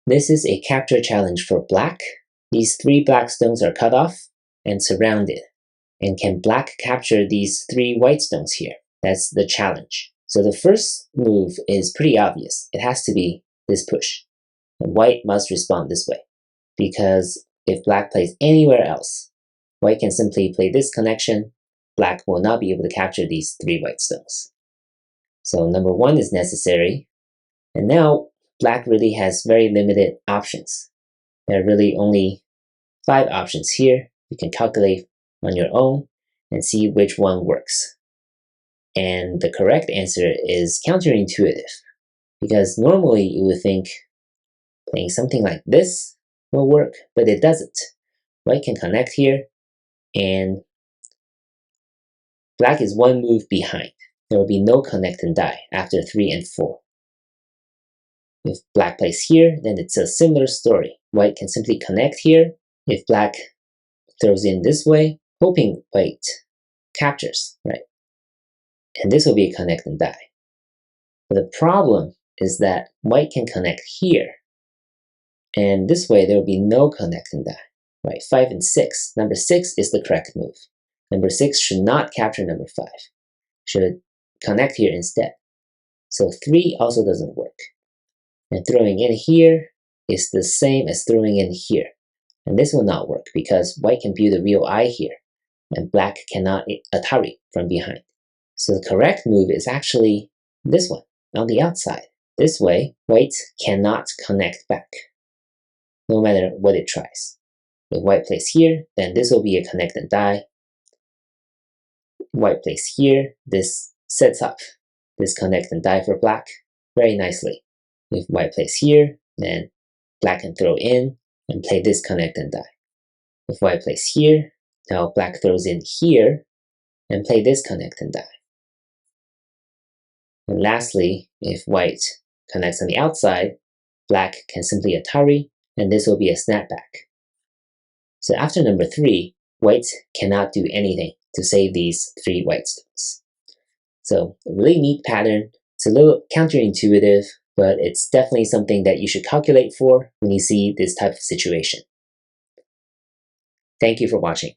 This is a capture challenge for black. These 3 black stones are cut off and surrounded. And can black capture these 3 white stones here? That's the challenge. So the first move is pretty obvious. It has to be this push. And white must respond this way, because if black plays anywhere else, white can simply play this connection. Black will not be able to capture these 3 white stones. So number 1 is necessary. And now black really has very limited options. There are really only 5 options here. You can calculate on your own and see which one works. And the correct answer is counterintuitive, because normally you would think playing something like this will work, but it doesn't. White can connect here, and black is 1 move behind. There will be no connect and die after 3 and 4. If black plays here, then it's a similar story. White can simply connect here. If black throws in this way, hoping white captures, right? And this will be a connect and die. But the problem is that white can connect here. And this way there will be no connect and die, right? 5 and 6. Number 6 is the correct move. Number 6 should not capture number 5. Should connect here instead. So 3 also doesn't work. And throwing in here is the same as throwing in here. And this will not work because white can build a real eye here, and black cannot Atari from behind. So the correct move is actually this one, on the outside. This way, white cannot connect back, no matter what it tries. If white plays here, then this will be a connect and die. White plays here, this sets up this connect and die for black very nicely. If white plays here, then black can throw in and play this connect and die. If white plays here, now black throws in here and play this connect and die. And lastly, if white connects on the outside, black can simply Atari, and this will be a snapback. So after number 3, white cannot do anything to save these 3 white stones. So a really neat pattern. It's a little counterintuitive, but it's definitely something that you should calculate for when you see this type of situation. Thank you for watching.